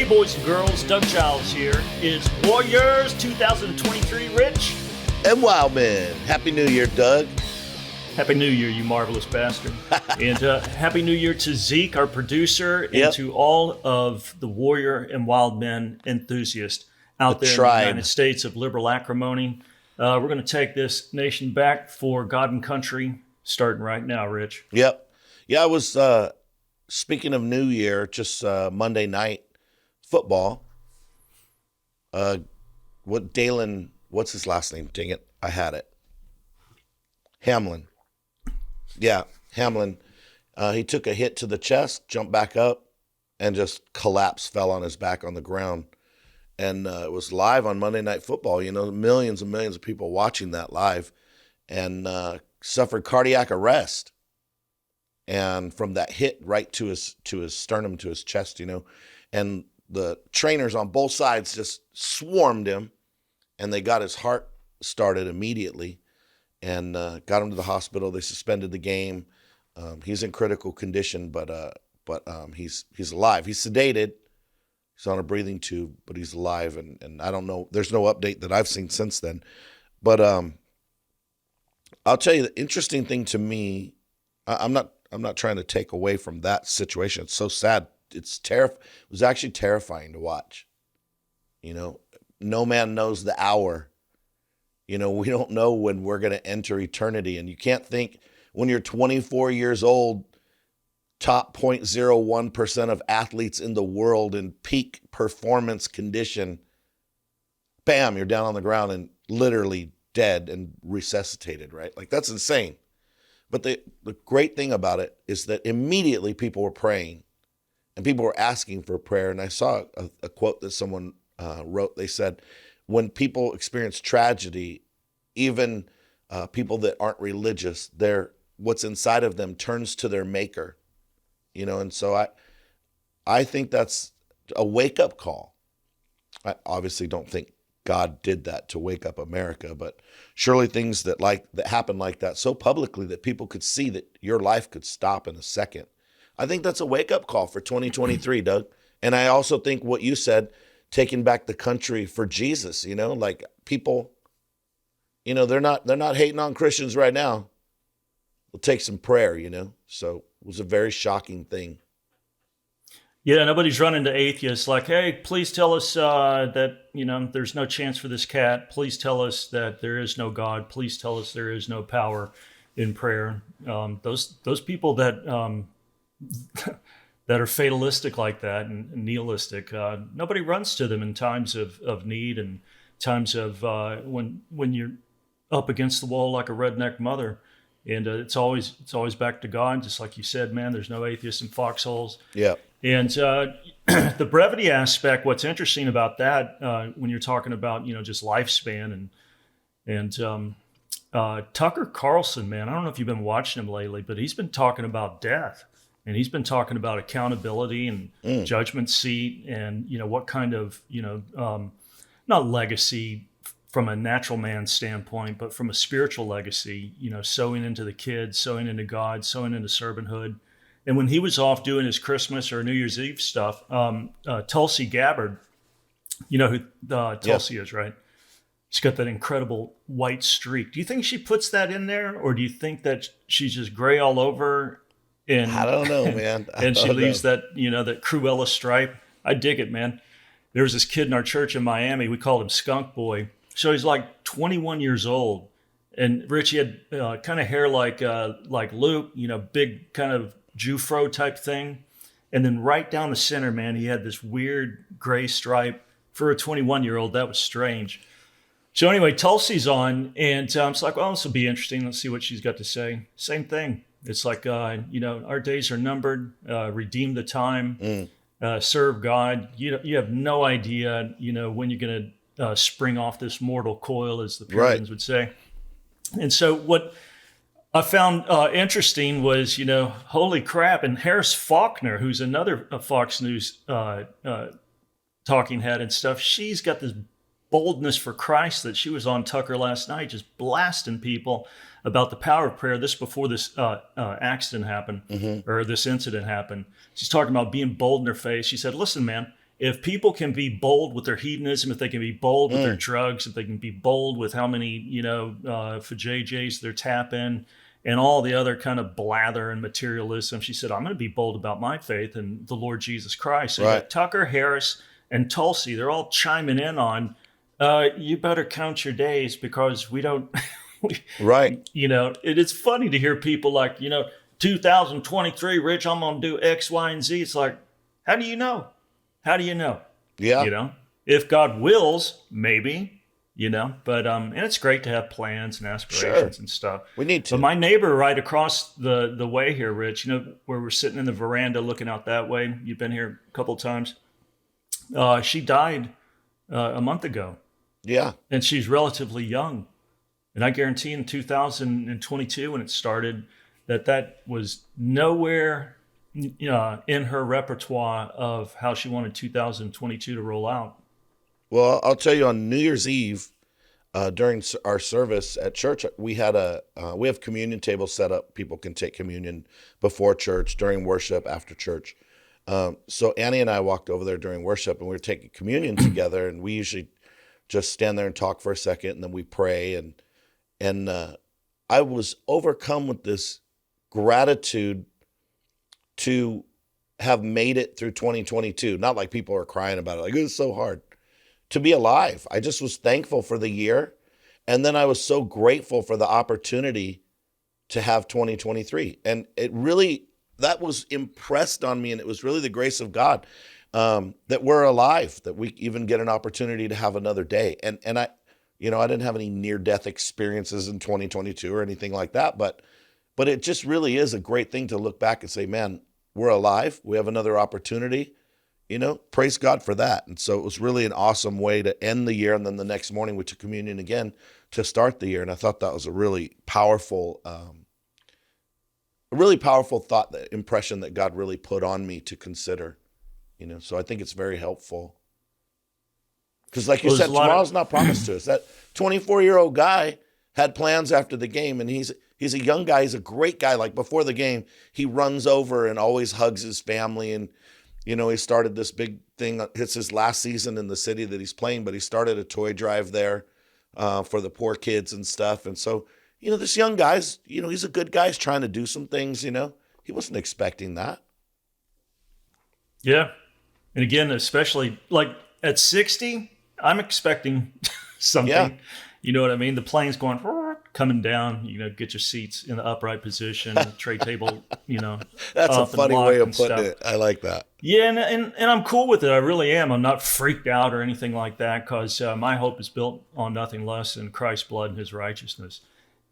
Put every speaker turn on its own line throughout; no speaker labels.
Hey boys and girls, Doug Giles here. It's Warriors 2023, Rich.
And Wildmen. Happy New Year, Doug.
Happy New Year, you marvelous bastard. And Happy New Year to Zeke, our producer, and to all of the Warrior and Wildmen enthusiasts out there in the United States of liberal acrimony. We're going to take this nation back for God and country, starting right now, Rich.
Yep. Yeah, I was, speaking of New Year, just Monday night football. What's his last name? Dang it. I had it. Hamlin. Yeah, Hamlin. He took a hit to the chest, jumped back up, and just collapsed, fell on his back on the ground. And it was live on Monday Night Football. You know, millions and millions of people watching that live, and suffered cardiac arrest. And from that hit right to his sternum, to his chest, you know, and the trainers on both sides just swarmed him, and they got his heart started immediately, and got him to the hospital. They suspended the game. He's in critical condition, but he's alive. He's sedated. He's on a breathing tube, but he's alive. And I don't know. There's no update that I've seen since then. But I'll tell you, the interesting thing to me, I'm not trying to take away from that situation. It's so sad. It was actually terrifying to watch. You know, no man knows the hour. You know, we don't know when we're going to enter eternity. And you can't think when you're 24 years old, top 0.01% of athletes in the world in peak performance condition, bam, you're down on the ground and literally dead and resuscitated, right? Like, that's insane. But the great thing about it is that immediately people were praying and people were asking for prayer. And I saw a quote that someone wrote. They said, when people experience tragedy, even people that aren't religious, what's inside of them turns to their maker, you know? And so I think that's a wake-up call. I obviously don't think God did that to wake up America, but surely things that happen like that so publicly that people could see that your life could stop in a second. I think that's a wake-up call for 2023, Doug. And I also think what you said, taking back the country for Jesus, you know, like people, you know, they're not hating on Christians right now. It'll take some prayer, you know. So it was a very shocking thing.
Yeah, nobody's running to atheists like, hey, please tell us that, you know, there's no chance for this cat. Please tell us that there is no God. Please tell us there is no power in prayer. Those people that that are fatalistic like that and nihilistic, nobody runs to them in times of need and times of when you're up against the wall like a redneck mother. And it's always back to God, just like you said, man. There's no atheists in foxholes. Yeah. And the brevity aspect, what's interesting about that, when you're talking about, you know, just lifespan and Tucker Carlson, man, I don't know if you've been watching him lately, but he's been talking about death, and he's been talking about accountability and judgment seat, and, you know, what kind of, you know, not legacy from a natural man standpoint, but from a spiritual legacy, you know, sowing into the kids, sowing into God, sowing into servanthood. And when he was off doing his Christmas or New Year's Eve stuff, Tulsi Gabbard, you know who Tulsi is, right? She's got that incredible white streak. Do you think she puts that in there, or do you think that she's just gray all over? And
I don't know, man.
And she leaves that, you know, that Cruella stripe. I dig it, man. There was this kid in our church in Miami. We called him Skunk Boy. So he's like 21 years old, and Rich, he had kind of hair like Luke, you know, big kind of Jufro type thing. And then right down the center, man, he had this weird gray stripe. For a 21-year-old, that was strange. So anyway, Tulsi's on, and it's like, well, this will be interesting. Let's see what she's got to say. Same thing. It's like, you know, our days are numbered, redeem the time, serve God. You have no idea, you know, when you're going to spring off this mortal coil, as the Puritans would say. And so what I found interesting was, you know, holy crap. And Harris Faulkner, who's another Fox News talking head and stuff, she's got this boldness for Christ that she was on Tucker last night, just blasting people about the power of prayer. This before this accident happened, or this incident happened. She's talking about being bold in her face. She said, listen, man, if people can be bold with their hedonism, if they can be bold with their drugs, if they can be bold with how many, for JJs they're tapping and all the other kind of blather and materialism, she said, I'm going to be bold about my faith and the Lord Jesus Christ. So you got Tucker, Harris, and Tulsi, they're all chiming in on, you better count your days because we don't,
Right.
It's funny to hear people like, 2023, Rich, I'm going to do X, Y, and Z. It's like, how do you know? How do you know?
Yeah.
If God wills, maybe, but, and it's great to have plans and aspirations and stuff.
We need to.
But my neighbor right across the way here, Rich, where we're sitting in the veranda looking out that way, you've been here a couple of times. She died a month ago.
Yeah.
And she's relatively young. And I guarantee in 2022, when it started, that was nowhere in her repertoire of how she wanted 2022 to roll out.
Well, I'll tell you, on New Year's Eve, during our service at church, we have communion tables set up. People can take communion before church, during worship, after church. So Annie and I walked over there during worship, and we were taking communion together. And we usually just stand there and talk for a second, and then we pray. And I was overcome with this gratitude to have made it through 2022. Not like people are crying about it, like it was so hard to be alive. I just was thankful for the year. And then I was so grateful for the opportunity to have 2023. And that was impressed on me. And it was really the grace of God that we're alive, that we even get an opportunity to have another day. And I didn't have any near-death experiences in 2022 or anything like that, but it just really is a great thing to look back and say, man, we're alive. We have another opportunity, praise God for that. And so it was really an awesome way to end the year. And then the next morning we took communion again to start the year. And I thought that was a really powerful thought, that impression that God really put on me to consider, so I think it's very helpful. Because like you said, tomorrow's not promised to us. That 24-year-old guy had plans after the game, and he's a young guy. He's a great guy. Like before the game, he runs over and always hugs his family. And, he started this big thing. It's his last season in the city that he's playing, but he started a toy drive there for the poor kids and stuff. And so, this young guy's, he's a good guy. He's trying to do some things, He wasn't expecting that.
Yeah. And again, especially like at 60, I'm expecting something.
Yeah.
You know what I mean? The plane's going, coming down, get your seats in the upright position, tray table,
That's a funny way of putting
stuff.
it. I like that.
Yeah, and I'm cool with it. I really am. I'm not freaked out or anything like that because my hope is built on nothing less than Christ's blood and his righteousness.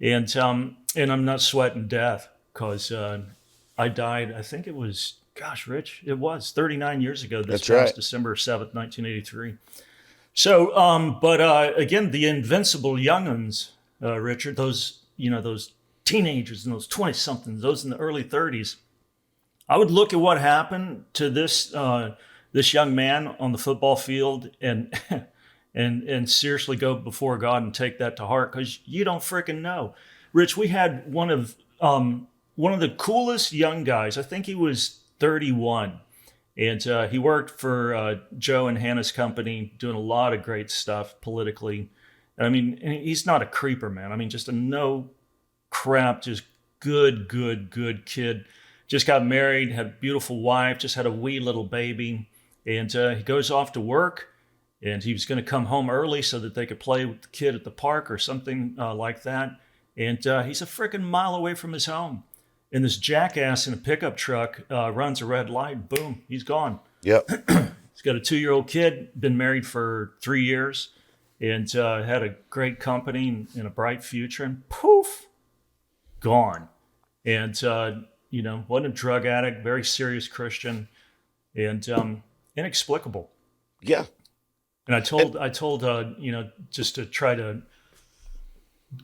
And I'm not sweating death because I died, I think it was, Rich, it was 39 years ago this past December 7th, 1983. So, but again, the invincible young'uns, Richard, those teenagers and those 20-somethings, those in the early 30s, I would look at what happened to this young man on the football field and and seriously go before God and take that to heart because you don't freaking know. Rich, we had one of the coolest young guys. I think he was 31. And he worked for Joe and Hannah's company, doing a lot of great stuff politically. I mean, he's not a creeper, man. I mean, just a no crap, just good kid. Just got married, had a beautiful wife, just had a wee little baby. And he goes off to work, and he was going to come home early so that they could play with the kid at the park or something like that. And he's a freaking mile away from his home. And this jackass in a pickup truck runs a red light. Boom, he's gone.
Yep.
He's got a 2-year-old kid, been married for 3 years, and had a great company and a bright future. And poof, gone. And, wasn't a drug addict, very serious Christian, and inexplicable.
Yeah.
And I told, just to try to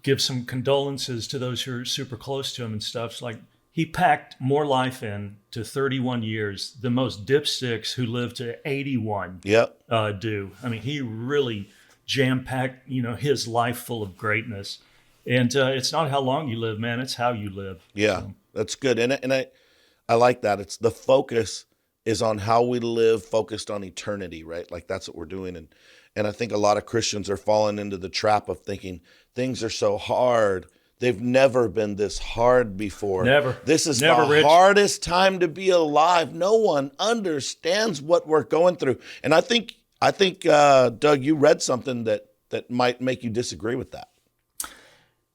give some condolences to those who are super close to him and stuff. It's like, he packed more life in to 31 years than most dipsticks who live to 81 do. I mean, he really jam-packed, his life full of greatness. And it's not how long you live, man. It's how you live.
Yeah, so. That's good. And I like that. It's the focus is on how we live focused on eternity, right? Like that's what we're doing. And I think a lot of Christians are falling into the trap of thinking things are so hard. They've never been this hard before.
Never.
This is
Never,
the
Rich.
hardest time to be alive. No one understands what we're going through. And I think Doug, you read something that might make you disagree with that.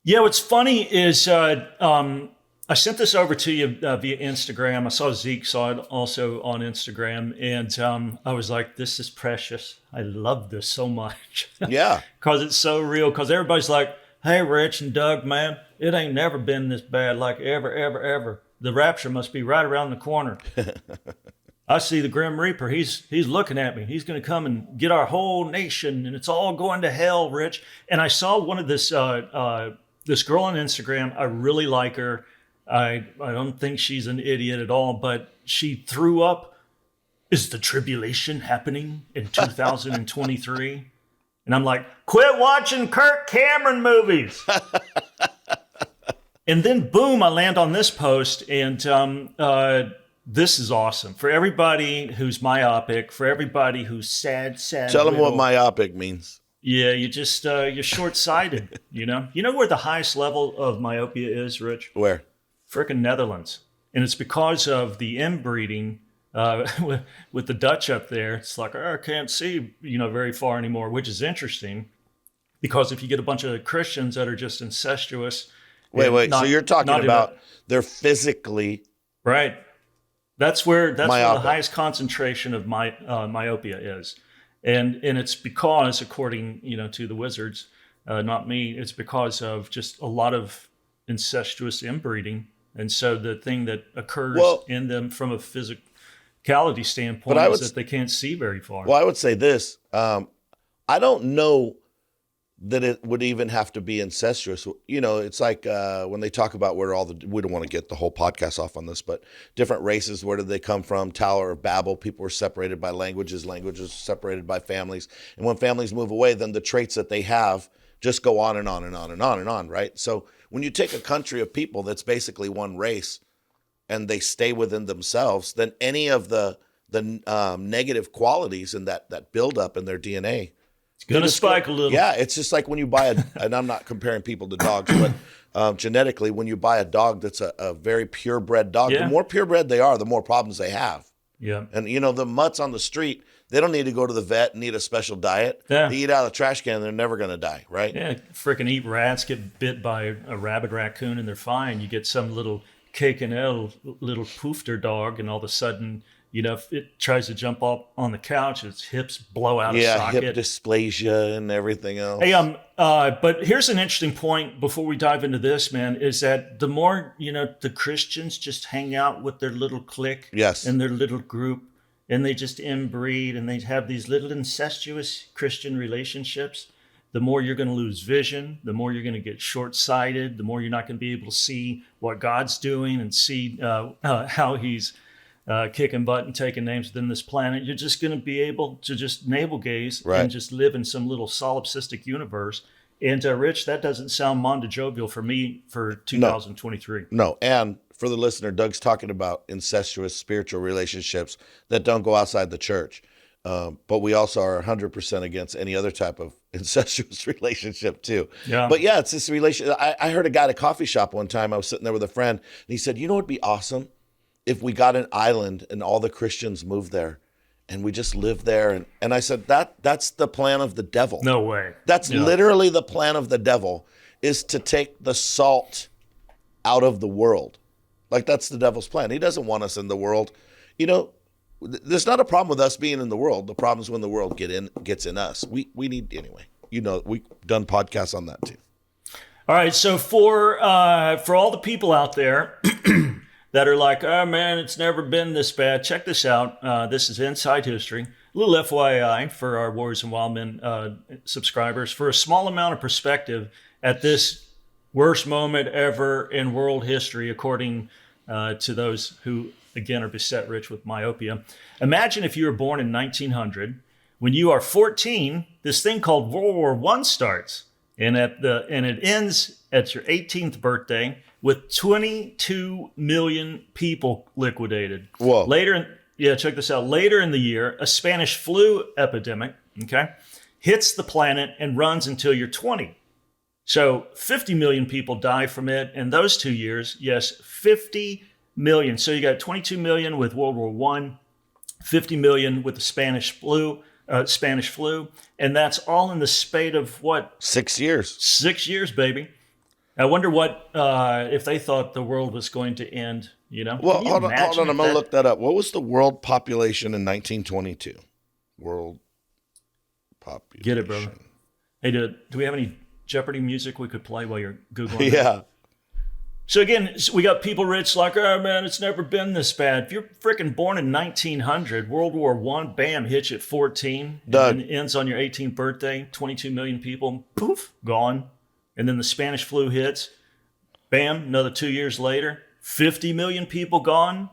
Yeah, what's funny is I sent this over to you via Instagram. I saw Zeke saw it also on Instagram, and I was like, "This is precious. I love this so much."
Yeah,
because it's so real. Because everybody's like, "Hey, Rich and Doug, man, it ain't never been this bad, like ever, ever, ever. The rapture must be right around the corner." I see the Grim Reaper. He's looking at me. He's going to come and get our whole nation, and it's all going to hell, Rich. And I saw one of this this girl on Instagram. I really like her. I don't think she's an idiot at all, but she threw up, "Is the tribulation happening in 2023? And I'm like, "Quit watching Kirk Cameron movies." And then boom, I land on this post, and this is awesome for everybody who's myopic, for everybody who's sad.
Tell them what myopic means.
Yeah, you just you're short-sighted. You know where the highest level of myopia is, Rich?
Where?
Frickin' Netherlands, and it's because of the inbreeding with the Dutch up there. It's like, I can't see very far anymore, which is interesting because if you get a bunch of Christians that are just incestuous.
Wait. So you're talking about they're physically
right. That's where the highest concentration of myopia is, and it's because, according to the wizards, not me, it's because of just a lot of incestuous inbreeding, and so the thing that occurs in them from a physicality standpoint is that they can't see very far.
Well, I would say this: I don't know that it would even have to be incestuous. It's like when they talk about where we don't want to get the whole podcast off on this, but different races, where did they come from? Tower of Babel, people were separated by languages separated by families. And when families move away, then the traits that they have just go on and on and on and on and on, right? So when you take a country of people that's basically one race and they stay within themselves, then any of the negative qualities in that buildup in their DNA,
it's going to spike a little.
Yeah, it's just like when you buy and I'm not comparing people to dogs, but genetically, when you buy a dog that's a very purebred dog, the more purebred they are, the more problems they have.
Yeah.
And the mutts on the street, they don't need to go to the vet and eat a special diet. Yeah. They eat out of the trash can, they're never going to die, right?
Yeah, freaking eat rats, get bit by a rabid raccoon, and they're fine. You get some little cake and ale, little poofter dog, and all of a sudden, if it tries to jump up on the couch, its hips blow out of socket.
Yeah, hip dysplasia and everything else.
Hey, but here's an interesting point before we dive into this, man, is that the more, the Christians just hang out with their little clique and their little group, and they just inbreed, and they have these little incestuous Christian relationships, the more you're going to lose vision, the more you're going to get short-sighted, the more you're not going to be able to see what God's doing and see how he's kicking butt and taking names within this planet. You're just going to be able to just navel gaze and just live in some little solipsistic universe. And Rich, that doesn't sound mondo-jovial for me for 2023.
No, and for the listener, Doug's talking about incestuous spiritual relationships that don't go outside the church. But we also are 100% against any other type of incestuous relationship too. Yeah. But yeah, it's this relation. I heard a guy at a coffee shop one time. I was sitting there with a friend, and he said, "It'd be awesome if we got an island and all the Christians moved there and we just lived there." And I said, that's the plan of the devil.
No way.
That's literally the plan of the devil, is to take the salt out of the world. Like, that's the devil's plan. He doesn't want us in the world. There's not a problem with us being in the world. The problem is when the world gets in us. We need, anyway, we've done podcasts on that too.
All right. So for all the people out there that are like, "Oh man, it's never been this bad," check this out. This is Inside History. A little FYI for our Warriors and Wildmen subscribers. For a small amount of perspective at this worst moment ever in world history, according to those who, again, are beset, Rich, with myopia. Imagine if you were born in 1900. When you are 14, this thing called World War I starts. And it ends at your 18th birthday with 22 million people liquidated.
Whoa.
Later check this out. Later in the year, a Spanish flu epidemic, okay, hits the planet and runs until you're 20. So 50 million people die from it in those 2 years. Yes, 50 million. So you got 22 million with World War I, 50 million with the Spanish flu, and that's all in the spate of what?
6 years.
6 years, baby. I wonder what if they thought the world was going to end.
Well, hold on. I'm gonna look that up. What was the world population in 1922? World population.
Get it, brother. Hey, do we have any Jeopardy music we could play while you're Googling?
Yeah.
So again, we got people rich like, oh man, it's never been this bad. If you're freaking born in 1900, World War I, bam, hits you at 14,
Doug.
and it ends on your 18th birthday, 22 million people, poof, gone. And then the Spanish flu hits, bam, another 2 years later, 50 million people gone.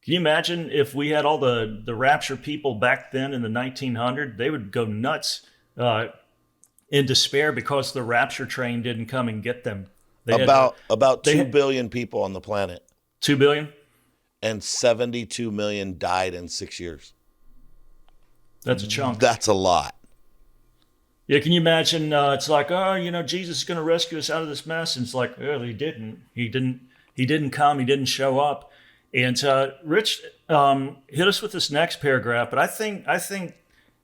Can you imagine if we had all the rapture people back then in the 1900s? They would go nuts in despair because the rapture train didn't come and get them.
About 2 billion people on the planet.
2 billion?
And 72 million died in 6 years.
That's a chunk.
That's a lot.
Yeah, can you imagine? It's like, Jesus is going to rescue us out of this mess. And it's like, well, he didn't. He didn't come. He didn't show up. And Rich, hit us with this next paragraph. But I think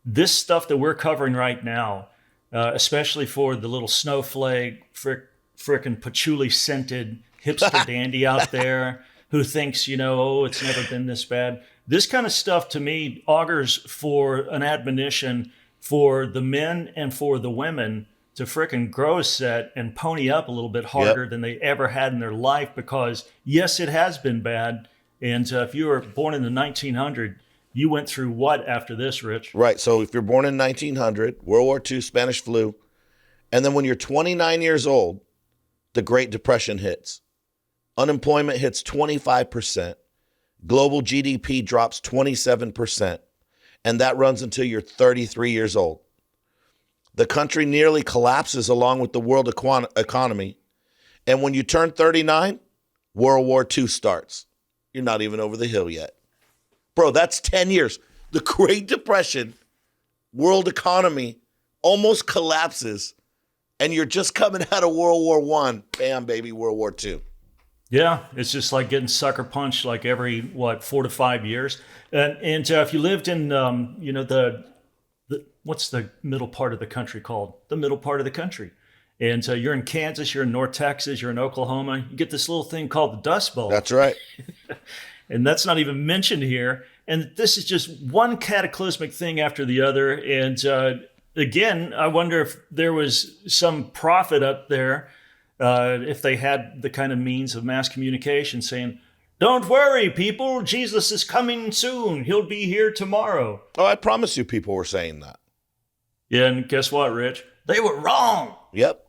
this stuff that we're covering right now, especially for the little snowflake, frickin' patchouli scented hipster dandy out there who thinks, it's never been this bad. This kind of stuff to me augurs for an admonition for the men and for the women to frickin' grow a set and pony up a little bit harder than they ever had in their life, because yes, it has been bad. And if you were born in the 1900s, you went through what after this, Rich?
Right. So if you're born in 1900, World War II, Spanish flu, and then when you're 29 years old, the Great Depression hits. Unemployment hits 25%. Global GDP drops 27%. And that runs until you're 33 years old. The country nearly collapses along with the world economy. And when you turn 39, World War II starts. You're not even over the hill yet. Bro, that's 10 years. The Great Depression, world economy almost collapses, and you're just coming out of World War I. Bam, baby, World War II.
Yeah, it's just like getting sucker punched like every, 4 to 5 years. And if you lived in, what's the middle part of the country called? The middle part of the country. And you're in Kansas, you're in North Texas, you're in Oklahoma, you get this little thing called the Dust Bowl.
That's right.
And that's not even mentioned here. And this is just one cataclysmic thing after the other. And again, I wonder if there was some prophet up there, if they had the kind of means of mass communication saying, don't worry, people, Jesus is coming soon. He'll be here tomorrow.
Oh, I promise you people were saying that.
Yeah, and guess what, Rich? They were wrong.
Yep.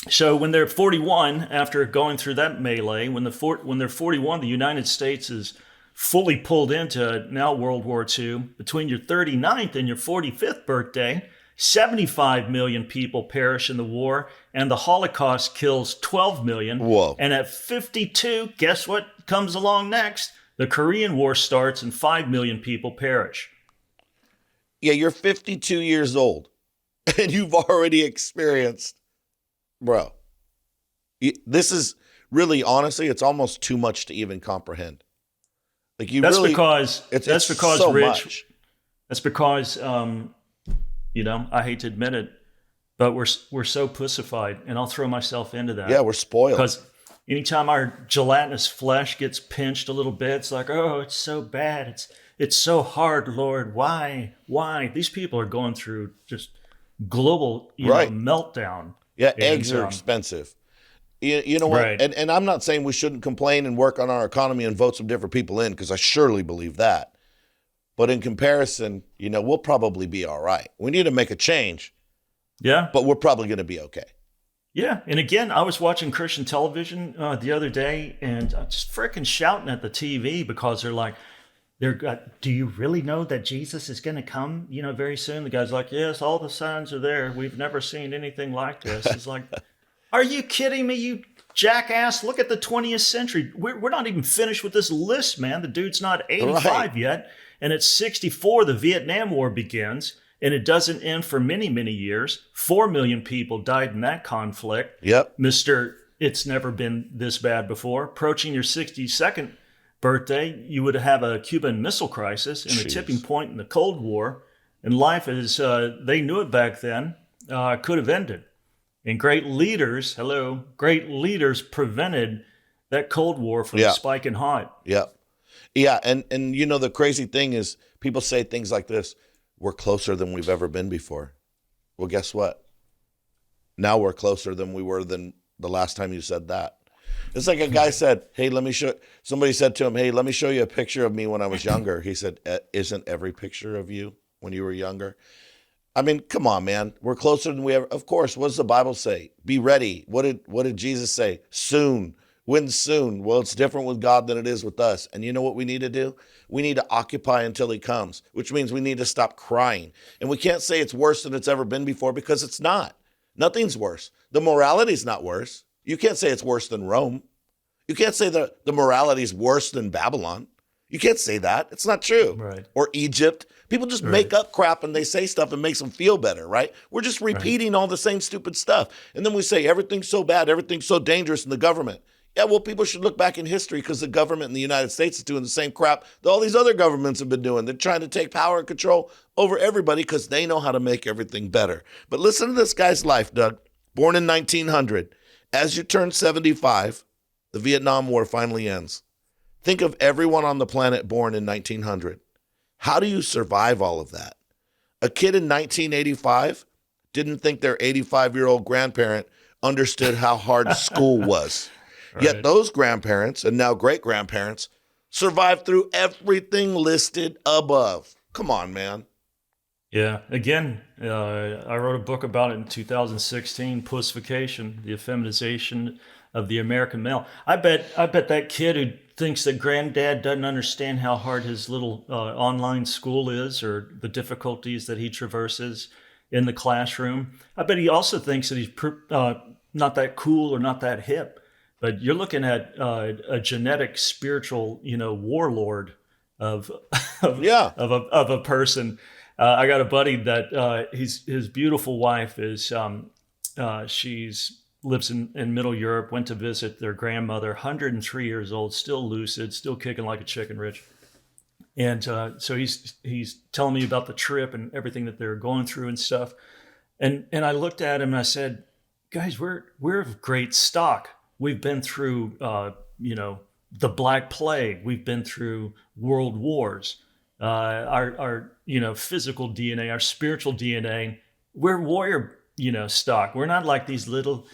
So when they're 41, after going through that melee, when they're 41, the United States is fully pulled into now World War II. Between your 39th and your 45th birthday, 75 million people perish in the war, and the Holocaust kills 12 million.
Whoa.
And at 52, guess what comes along next? The Korean War starts and 5 million people perish.
Yeah, you're 52 years old, and you've already experienced, bro. This is really, honestly, it's almost too much to even comprehend. Like
That's because
so
Rich.
Much.
That's because I hate to admit it, but we're so pussified, and I'll throw myself into that.
Yeah, we're spoiled.
Because anytime our gelatinous flesh gets pinched a little bit, it's like, oh, it's so bad. It's so hard, Lord. Why? These people are going through just global meltdown.
Yeah, eggs are expensive. You know what?
Right.
And I'm not saying we shouldn't complain and work on our economy and vote some different people in, because I surely believe that. But in comparison, we'll probably be all right. We need to make a change.
Yeah.
But we're probably going to be okay.
Yeah. And again, I was watching Christian television the other day, and I'm just freaking shouting at the TV because they're like, do you really know that Jesus is going to come, very soon? The guy's like, yes, all the signs are there. We've never seen anything like this. It's like, are you kidding me? You Jackass, look at the 20th century. We're not even finished with this list, man. The dude's not 85
Right.
yet. And at 64, the Vietnam War begins, and it doesn't end for many, many years. 4 million people died in that conflict.
Yep.
Mr. It's never been this bad before. Approaching your 62nd birthday, you would have a Cuban Missile Crisis and a
Jeez.
tipping point in the Cold War. And life, as they knew it back then, could have ended. And great leaders prevented that Cold War from spiking hot.
Yep. Yeah. And you know, the crazy thing is people say things like this, we're closer than we've ever been before. Well, guess what? Now we're closer than we were than the last time you said that. It's like a guy said, hey, somebody said to him, hey, let me show you a picture of me when I was younger. He said, isn't every picture of you when you were younger? I mean, come on, man. We're closer than we ever. Of course. What does the Bible say? Be ready. What did Jesus say? Soon. When soon? Well, it's different with God than it is with us. And you know what we need to do? We need to occupy until he comes, which means we need to stop crying. And we can't say it's worse than it's ever been before because it's not. Nothing's worse. The morality's not worse. You can't say it's worse than Rome. You can't say the morality is worse than Babylon. You can't say that. It's not true.
Right.
Or Egypt. People just make up crap and they say stuff and makes them feel better, right? We're just repeating all the same stupid stuff. And then we say everything's so bad, everything's so dangerous in the government. Yeah, well, people should look back in history because the government in the United States is doing the same crap that all these other governments have been doing. They're trying to take power and control over everybody because they know how to make everything better. But listen to this guy's life, Doug. Born in 1900. As you turn 75, the Vietnam War finally ends. Think of everyone on the planet born in 1900. How do you survive all of that? A kid in 1985 didn't think their 85-year-old grandparent understood how hard school was. Right. Yet those grandparents and now great-grandparents survived through everything listed above. Come on, man.
Yeah. Again, I wrote a book about it in 2016, Pussification, the Effeminization of the American Male. I bet that kid who thinks that granddad doesn't understand how hard his little online school is or the difficulties that he traverses in the classroom. I bet he also thinks that he's not that cool or not that hip. But you're looking at a genetic, spiritual, warlord of a person. I got a buddy that his beautiful wife is she's lives in Middle Europe. Went to visit their grandmother, 103 years old, still lucid, still kicking like a chicken, Rich. And so he's telling me about the trip and everything that they're going through and stuff. And I looked at him and I said, guys, we're of great stock. We've been through, the Black Plague. We've been through world wars. Our physical DNA, our spiritual DNA. We're warrior, stock. We're not like these little,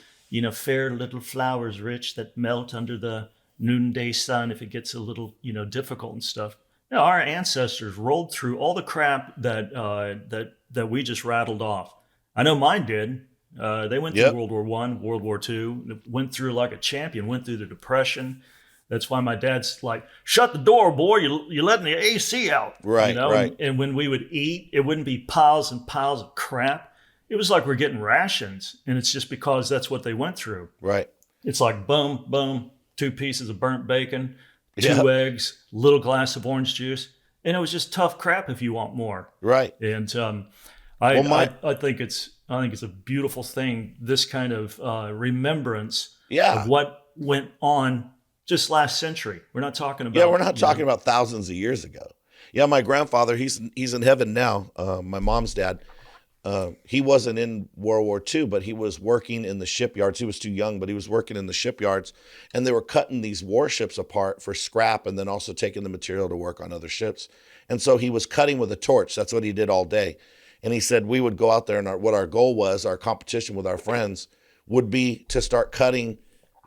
fair little flowers, Rich, that melt under the noonday sun if it gets a little, difficult and stuff. No, our ancestors rolled through all the crap that we just rattled off. I know mine did. They went through World War I, World War II, went through like a champion, went through the Depression. That's why my dad's like, shut the door, boy, you're letting the AC out.
Right, right.
And when we would eat, it wouldn't be piles and piles of crap. It was like we're getting rations. And it's just because that's what they went through.
Right.
It's like, boom, boom, 2 pieces of burnt bacon, 2 eggs, little glass of orange juice. And it was just tough crap if you want more.
Right.
And I think it's a beautiful thing, this kind of remembrance of what went on just last century. We're not talking about...
Yeah, we're not talking about thousands of years ago. Yeah, my grandfather, he's in heaven now, my mom's dad. He wasn't in World War II, but he was working in the shipyards. He was too young, but he was working in the shipyards. And they were cutting these warships apart for scrap and then also taking the material to work on other ships. And so he was cutting with a torch. That's what he did all day. And he said we would go out there and what our goal was, our competition with our friends, would be to start cutting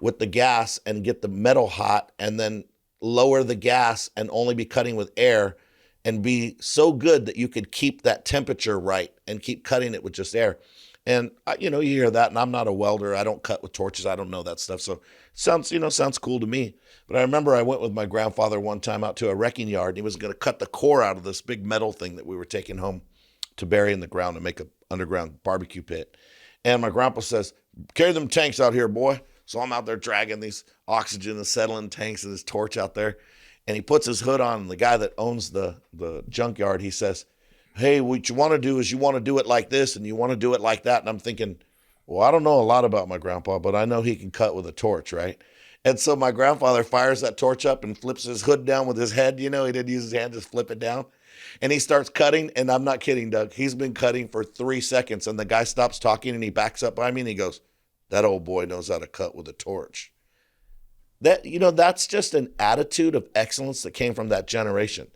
with the gas and get the metal hot and then lower the gas and only be cutting with air and be so good that you could keep that temperature right and keep cutting it with just air. And, you hear that, and I'm not a welder. I don't cut with torches. I don't know that stuff. So it sounds cool to me. But I remember I went with my grandfather one time out to a wrecking yard, and he was going to cut the core out of this big metal thing that we were taking home to bury in the ground and make an underground barbecue pit. And my grandpa says, carry them tanks out here, boy. So I'm out there dragging these oxygen acetylene tanks and this torch out there. And he puts his hood on. And the guy that owns the junkyard, he says, hey, what you want to do is you want to do it like this and you want to do it like that. And I'm thinking, well, I don't know a lot about my grandpa, but I know he can cut with a torch, right? And so my grandfather fires that torch up and flips his hood down with his head. You know, he didn't use his hand, just flip it down. And he starts cutting. And I'm not kidding, Doug. He's been cutting for 3 seconds. And the guy stops talking and he backs up by me and he goes, that old boy knows how to cut with a torch. That, you know, that's just an attitude of excellence that came from that generation.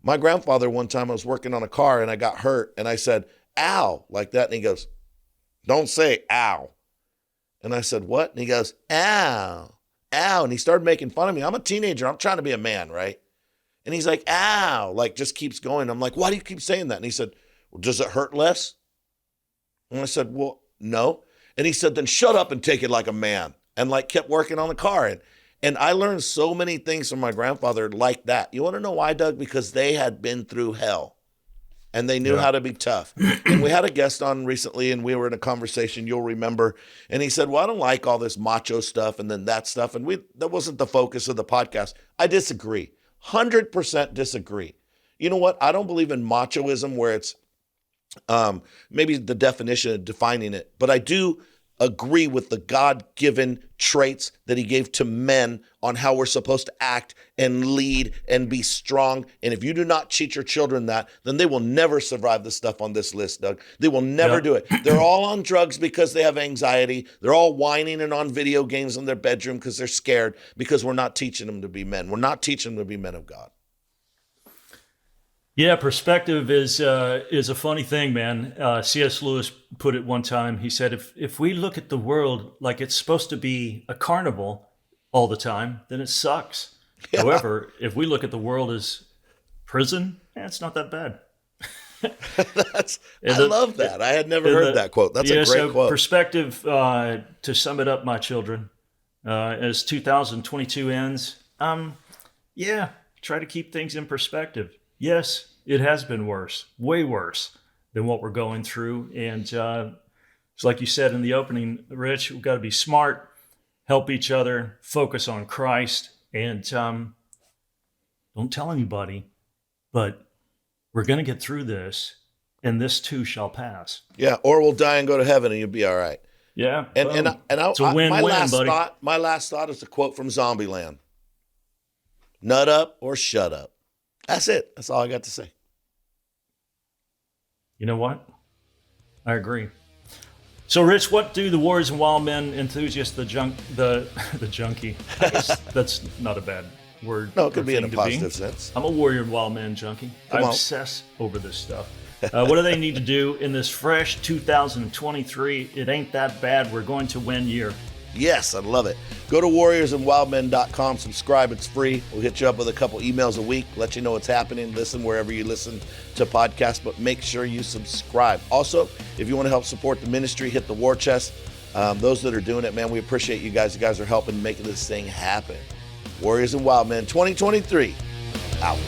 My grandfather, one time I was working on a car and I got hurt and I said, ow, like that. And he goes, don't say ow. And I said, what? And he goes, ow, ow. And he started making fun of me. I'm a teenager. I'm trying to be a man, right? And he's like, ow, like just keeps going. I'm like, why do you keep saying that? And he said, well, does it hurt less? And I said, well, no. And he said, then shut up and take it like a man. And like kept working on the car. And I learned so many things from my grandfather like that. You want to know why, Doug? Because they had been through hell and they knew how to be tough. And we had a guest on recently and we were in a conversation, you'll remember. And he said, well, I don't like all this macho stuff and then that stuff. And that wasn't the focus of the podcast. I disagree. 100% disagree. You know what? I don't believe in machoism where it's maybe the definition of defining it, but I do agree with the God-given traits that he gave to men on how we're supposed to act and lead and be strong. And if you do not teach your children that, then they will never survive the stuff on this list, Doug. They will never do it. They're all on drugs because they have anxiety. They're all whining and on video games in their bedroom because they're scared because we're not teaching them to be men. We're not teaching them to be men of God.
Yeah, perspective is a funny thing, man. C.S. Lewis put it one time. He said, if we look at the world like it's supposed to be a carnival all the time, then it sucks. Yeah. However, if we look at the world as prison, it's not that bad.
I love that. I had never heard that quote. That's a great quote.
Perspective, to sum it up, my children, as 2022 ends, try to keep things in perspective. Yes, it has been worse, way worse than what we're going through. And it's like you said in the opening, Rich, we've got to be smart, help each other, focus on Christ, and don't tell anybody, but we're going to get through this, and this too shall pass.
Yeah, or we'll die and go to heaven, and you'll be all right.
Yeah,
it's
a win-win, buddy.
My last thought is a quote from Zombieland: "Nut up or shut up." That's it. That's all I got to say.
You know what? I agree. So, Rich, what do the Warriors and Wildmen enthusiasts, the junkie? I guess that's not a bad word.
No, it could be in a positive sense.
I'm a Warrior and Wildman junkie. I obsess over this stuff. What do they need to do in this fresh 2023? It ain't that bad. We're going to win year.
Yes, I love it. Go to warriorsandwildmen.com, subscribe. It's free. We'll hit you up with a couple emails a week, let you know what's happening. Listen wherever you listen to podcasts, but make sure you subscribe. Also, if you want to help support the ministry, hit the war chest. Those that are doing it, man, we appreciate you guys. You guys are helping make this thing happen. Warriors and Wildmen 2023, out.